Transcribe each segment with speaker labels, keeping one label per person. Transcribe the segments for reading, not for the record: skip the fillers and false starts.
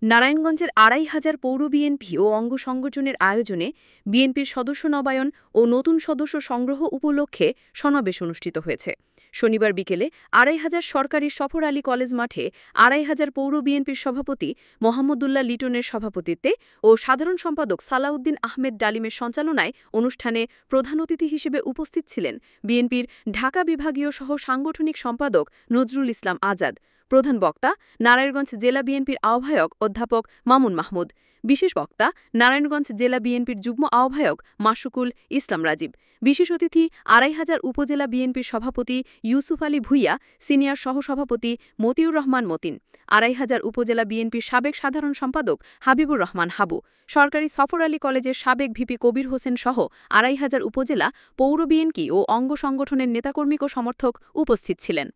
Speaker 1: নারায়ণগঞ্জের ২৫০০ পৌর বিএনপি ও অঙ্গ সংগঠনের আয়োজনে বিএনপির সদস্য নবায়ন ও নতুন সদস্য সংগ্রহ উপলক্ষে সমাবেশ অনুষ্ঠিত হয়েছে। শনিবার বিকেলে ২৫০০ সরকারি সফর আলী কলেজ মাঠে ২৫০০ পৌর বিএনপির সভাপতি মোহাম্মদুল্লাহ লিটনের সভাপতিত্বে ও সাধারণ সম্পাদক সালাউদ্দিন আহমেদ ডালিমের সঞ্চালনায় অনুষ্ঠানে প্রধান অতিথি হিসেবে উপস্থিত ছিলেন বিএনপির ঢাকা বিভাগীয় সহ সাংগঠনিক সম্পাদক নজরুল ইসলাম আজাদ। প্রধান বক্তা নারায়ণগঞ্জ জেলা বিএনপির আহ্বায়ক অধ্যাপক মামুন মাহমুদ। বিশেষ বক্তা নারায়ণগঞ্জ জেলা বিএনপির যুগ্ম আহ্বায়ক মাশরুকুল ইসলাম রাজীব। বিশেষ অতিথি ২৫০০ উপজেলা বিএনপির সভাপতি ইউসুফ আলী ভূঁইয়া, সিনিয়র সহসভাপতি মতিউর রহমান মতিন, ২৫০০ উপজেলা বিএনপির সাবেক সাধারণ সম্পাদক হাবিবুর রহমান হাবু, সরকারি সফর আলী কলেজের সাবেক ভিপি কবির হোসেন সহ ২৫০০ উপজেলা পৌর বিএনপি ও অঙ্গ সংগঠনের নেতাকর্মী ও সমর্থক উপস্থিত ছিলেন।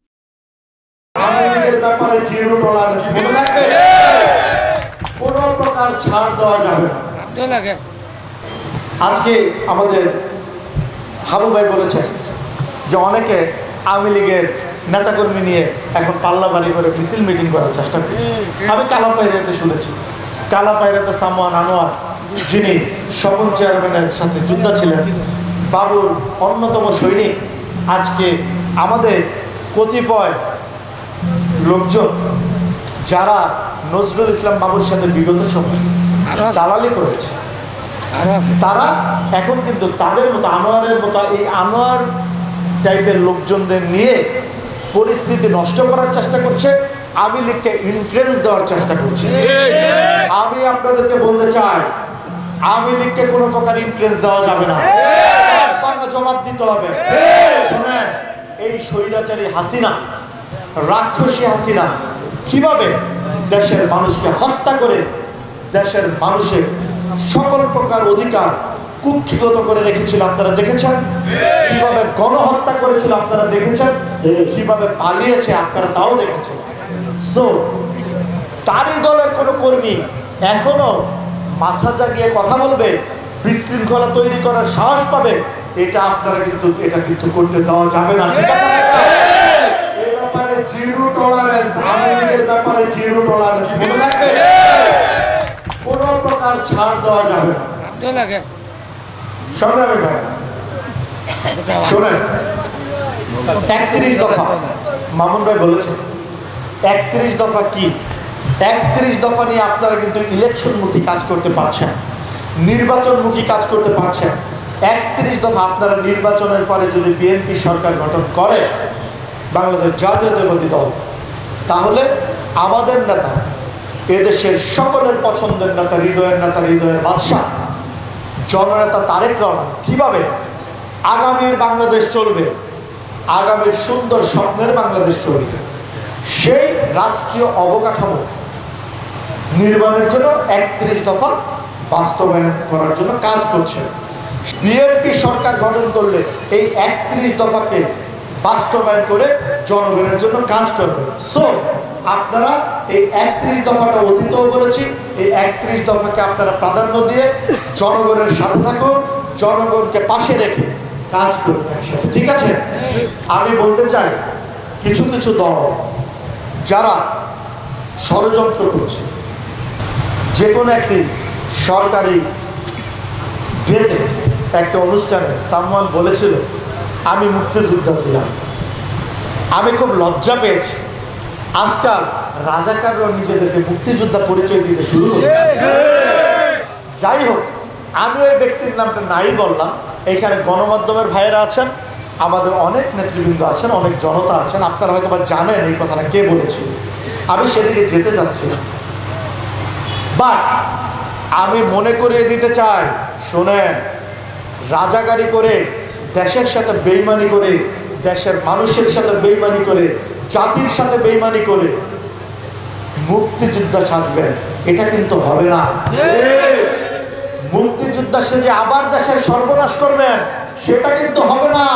Speaker 2: আওয়ামীদের ব্যাপারে জিরো টলারেন্স, মনে রাখবে, কোনো প্রকার ছাড় দেওয়া যাবে না। আজকে আমাদের হাবু ভাই বলেছেন যে অনেকে আওয়ামী লীগের নেতাকর্মী নিয়ে এখন পাল্লাবাড়ি করে মিছিল মিটিং করার চেষ্টা করছে। আমি কালাপাইরাতে শুনেছি, কালাপাইরাতে সামওয়ান আনোয়ার, যিনি স্বপন চেয়ারম্যানের সাথে যোদ্ধা ছিলেন, বাবুর অন্যতম সৈনিক, আজকে আমাদের কতিপয় লোকজন যারা নজরুল ইসলাম বাবুর সাথে বিগত সময় দালালি করেছে, তারা এখন কিন্তু তাদের মতো আনোয়ারের মতো এই আনোয়ার টাইপের লোকজনদের নিয়ে পরিস্থিতি নষ্ট করার চেষ্টা করছে, আওয়ামী লীগকে ইনফ্লুয়েন্স দেওয়ার চেষ্টা করছে। আমি আপনাদেরকে বলতে চাই, আওয়ামী লীগকে কোনো প্রকার ইনফ্লুয়েন্স দেওয়া যাবে না, জবাব দিতে হবে। শুনেন, এই স্বৈরাচারী হাসিনা, রাক্ষসী হাসিনা কিভাবে দেশের মানুষকে হত্যা করে দেশের মানুষের সকল প্রকার অধিকার কুক্ষিগত করে রেখেছিল আপনারা দেখেছেন, কিভাবে গণহত্যা করেছিল আপনারা দেখেছেন, কিভাবে পালিয়েছে আপনারা তাও দেখেছেন। সো তারই দলের কোনো কর্মী এখনো মাথা জাগিয়ে কথা বলবে, বিশৃঙ্খলা তৈরি করার সাহস পাবে, এটা আপনারা কিন্তু করতে দেওয়া যাবে না। ঠিক আছে, জিরো টলারেন্স, আওয়ামীদের ব্যাপারে জিরো টলারেন্স, মনে রাখবে, কোনো প্রকার ছাড় দেওয়া যাবে না। সংগ্রামী ভাই শোনেন, ৩১ দফা মামুন ভাই বলেছেন, ৩১ দফা কি? ৩১ দফা নিয়ে আপনারা কিন্তু ইলেকশনমুখী কাজ করতে পারছেন, নির্বাচনমুখী কাজ করতে পারছেন। ৩১ দফা আপনারা নির্বাচনের পরে যদি বিএনপি সরকার গঠন করে, বাংলাদেশ জাতীয়তাবাদী দল, তাহলে আমাদের নেতা, এদেশের সকলের পছন্দের নেতা, হৃদয়ের নেতা, হৃদয়ের বাদশাহ জননেতা তারেক রহমান কিভাবে আগামীর বাংলাদেশ চলবে, আগামীর সুন্দর স্বপ্নের বাংলাদেশ চলবে, সেই রাষ্ট্রীয় অবকাঠামো নির্মাণের জন্য ৩১ দফা বাস্তবায়ন করার জন্য কাজ করছে। বিএনপি সরকার গঠন করলে এই ৩১ দফাকে বাস্তবায়ন করে জনগণের জন্য কাজ করবে। সো আপনারা এই ৩১ দফাটা অতীতও বলেছি, এই ৩১ দফাকে আপনারা প্রাধান্য দিয়ে জনগণের সাথে থাকুন, জনগণকে পাশে রেখে কাজ করুন একসাথে। ঠিক আছে, আমি বলতে চাই, কিছু কিছু দল যারা ষড়যন্ত্র করছে, যে কোনো একটি সরকারি ডেতে, একটা অনুষ্ঠানে সামওয়ান বলেছিল আমি মুক্তিযোদ্ধা ছিলাম। আমি খুব লজ্জা পেয়েছি, আজকাল রাজাকাররাও নিজেদেরকে মুক্তিযোদ্ধা পরিচয় দিতে শুরু করেছে। যাই হোক, আমি ওই ব্যক্তির নামটা নাই বললাম। এখানে গণমাধ্যমের ভাইয়েরা আছেন, আমাদের অনেক নেতৃবৃন্দ আছেন, অনেক জনতা আছেন, আপনারা হয়তো বা জানেন এই কথাটা কে বলেছিল। আমি সেদিকে যেতে চাচ্ছি না, বাট আমি মনে করিয়ে দিতে চাই, শোনেন, রাজাকারি করে, দেশের সাথে বেইমানি করে, দেশের মানুষের সাথে বেইমানি করে, জাতির সাথে বেইমানি করে মুক্তিযোদ্ধা সাজবেন, এটা কিন্তু হবে না। মুক্তিযোদ্ধা সেজে আবার দেশের সর্বনাশ করবেন, সেটা কিন্তু হবে না।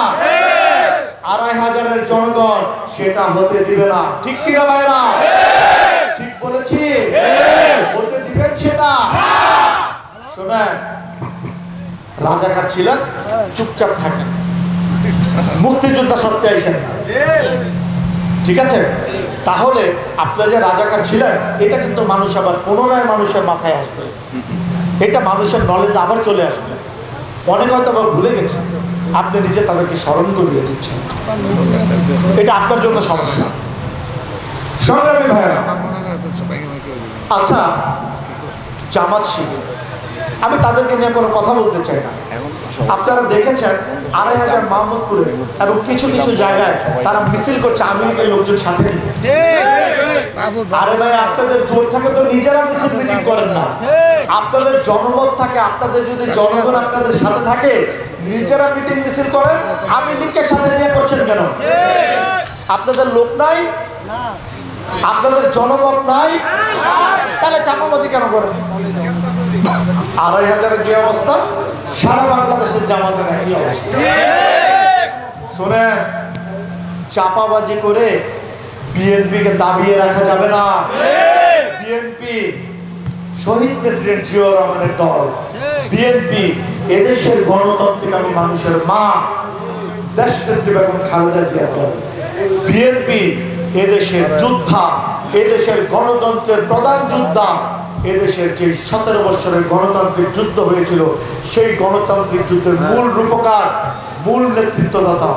Speaker 2: ২৫০০ জনগণ সেটা হতে দিবে না। ঠিক কিনা ভাইরা? ঠিক বলেছি? হতে দিবেন সেটা? শোনেন, রাজাকার ছিলেন, চুপচাপ থাকেন, মুক্তিযোদ্ধা শাস্তি আইসেন না। ঠিক আছে? তাহলে আপনারা যে রাজাকার ছিলেন এটা কিন্তু মানুষ আবার পুনরায় মানুষের মাথায় আসবে, এটা মানুষের নলেজ আবার চলে আসবে। অনেক হয়তো আবার ভুলে গেছে, আপনি নিজে তাদেরকে স্মরণ করিয়ে দিচ্ছেন, এটা আপনার জন্য সমস্যা। সংগ্রামী ভাইয়েরা, আচ্ছা জামাত শিবির, আমি তাদেরকে নিয়ে কোনো কথা বলতে চাই না। আপনারা দেখেছেন ২৫০০ মোহাম্মদপুরে এবং কিছু কিছু জায়গায় তারা মিছিল করছে আওয়ামী লীগের লোকজন সাথে নিয়ে। আরে ভাই, আপনাদের জোর থাকে তো নিজেরা মিছিল মিটিং করেন না, আপনাদের জনমত থাকে, আপনাদের যদি জনগণ আপনাদের সাথে থাকে নিজেরা মিটিং মিছিল করেন। আওয়ামী লীগকে সাথে নিয়ে করছেন কেন? আপনাদের লোক নাই, আপনাদের জনমত নাই, তাহলে চাপাবাজি কেন করেন? ২৫০০ যে অবস্থা, সারা বাংলাদেশের জামাতের একই অবস্থা। শোনেন, চাপাবাজি করে বিএনপিকে দাবিয়ে রাখা যাবে না। বিএনপি শহীদ প্রেসিডেন্ট জিয়াউর রহমানের দল, বিএনপি এদেশের গণতান্ত্রিক মানুষের মা দেশনেত্রী বেগম খালেদা জিয়ার দল, বিএনপি এদেশের যোদ্ধা, এদেশের গণতন্ত্রের প্রধান যোদ্ধা, এদেশের যে ১৭ বছরের গণতান্ত্রিক যুদ্ধ হয়েছিল সেই গণতান্ত্রিক যুদ্ধের মূল রূপকার, মূল নেতৃত্বদাতা,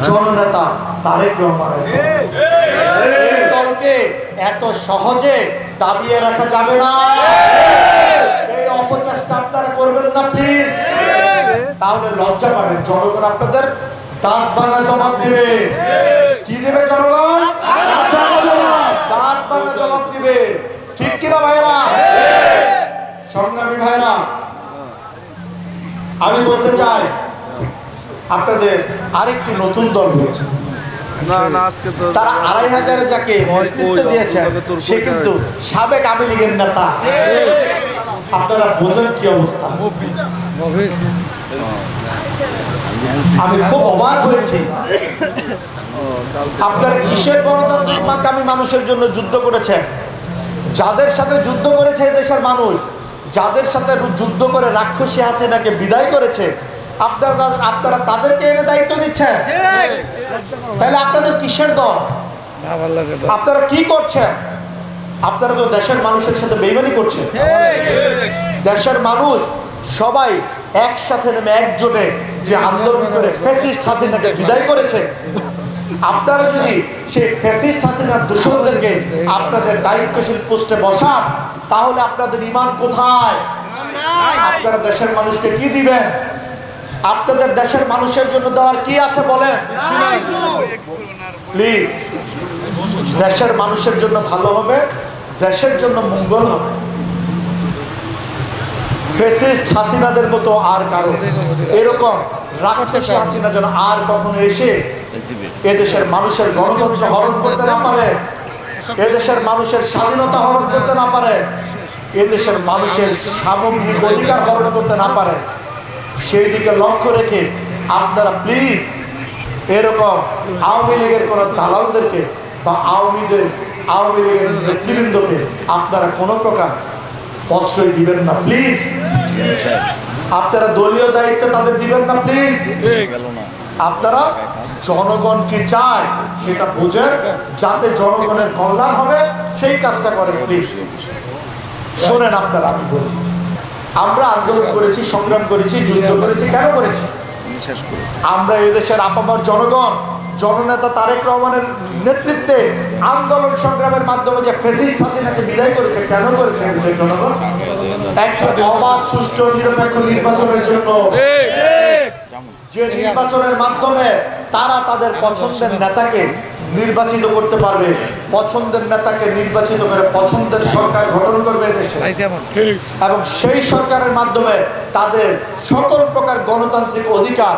Speaker 2: জননেতা তারেক রহমানের দলকে এত সহজে দাবিয়ে রাখা যাবে না। এই অপচেষ্টা আপনারা করবেন না প্লিজ, তাহলে লজ্জা পাবেন। জনগণ আপনাদের দাঁত ভাঙা জবাব দিবে। কি দেবে জনগণ? দাঁত ভাঙা জবাব দিবে, ঠিক কিনা ভাইরা? সংগ্রামী ভাইরা, আমি বলতে চাই আপনাদের আরেকটি নতুন দল হয়েছে, তারা ২৫০০ যাকে নেতৃত্ব দিয়েছেন সে কিন্তু সাবেক আওয়ামী লীগের নেতা। আপনারা বোঝেন কি অবস্থা? আমি খুব অবাক হয়েছি, আপনারা কিসের গণতান্ত্রিক মানুষের জন্য যুদ্ধ করেছেন? যাদের সাথে যুদ্ধ করেছে এদেশের মানুষ, যাদের সাথে যুদ্ধ করে রাক্ষসী হাসিনাকে বিদায় করেছে, আপনারা তাদেরকে এনে দায়িত্ব দিচ্ছেন। তাহলে আপনাদের কিসের দল? আপনারা কি করছেন? আপনারা তো দেশের মানুষের সাথে বেইমানি করছেন। দেশের মানুষ সবাই একসাথে নেমে একজোটে যে আন্দোলন করে ফ্যাসিস্ট হাসিনাকে বিদায় করেছে, আপনারা যদি সেই ফ্যাসিস্ট হাসিনার দূষণদেরকে আপনাদের দায়িত্বশীল পোস্টে বসান, তাহলে আপনাদের ঈমান কোথায়? আপনারা দেশের মানুষকে কি দিবেন? আপনাদের দেশের মানুষের জন্য দেওয়ার কি আছে বলেন? প্লিজ, দেশের মানুষের জন্য ভালো হবে, দেশের জন্য মঙ্গল হবে। ফ্যাসিস্ট হাসিনাদের মতো আর কারো এরকম রাক্ষসী হাসিনা যেন আর কখনো এসে এদেশের মানুষের গণতন্ত্র হরণ করতে না পারে, এদেশের মানুষের স্বাধীনতা হরণ করতে না পারে, এদেশের মানুষের সামগ্রিক অধিকার হরণ করতে না পারে, সেই দিকে লক্ষ্য রেখে আপনারা প্লিজ এরকম আওয়ামী লীগের কোন দালালদেরকে বা আওয়ামী লীগের নেতৃবৃন্দকে আপনারা কোনো প্রকার প্রশ্রয় দিবেন না প্লিজ। আপনারা দলীয় দায়িত্ব তাদের দিবেন না প্লিজ। আপনারা জনগণ কি চায় সেটা বুঝেন, যাতে জনগণের কল্যাণ হবে সেই কাজটা করেন প্লিজ। শোনেন আপনারা, আমি বলি, আমরা আন্দোলন করেছি, সংগ্রাম করেছি, যুদ্ধ করেছি, কেন করেছি? আমরা এদেশের আপামর জনগণ, জননেতা তারেক রহমানের নেতৃত্বে আন্দোলন সংগ্রামের মাধ্যমে যে ফ্যাসিস্ট হাসিনাকে বিদায় করেছে, কেন করেছে এদেশের জনগণ? একটা অবাধ, সুষ্ঠু, নিরপেক্ষ নির্বাচনের জন্য, যে নির্বাচনের মাধ্যমে তারা তাদের পছন্দের নেতাকে নির্বাচিত করতে পারবে, পছন্দের নেতাকে নির্বাচিত করে পছন্দের সরকার গঠন করবে দেশে, এবং সেই সরকারের মাধ্যমে তাদের সকল প্রকার গণতান্ত্রিক অধিকার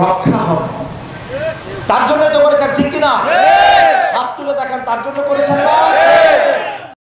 Speaker 2: রক্ষা হবে। তার জন্য তো করেছেন, ঠিক কিনা? হাত তুলে দেখেন, তার জন্য করেছেন না?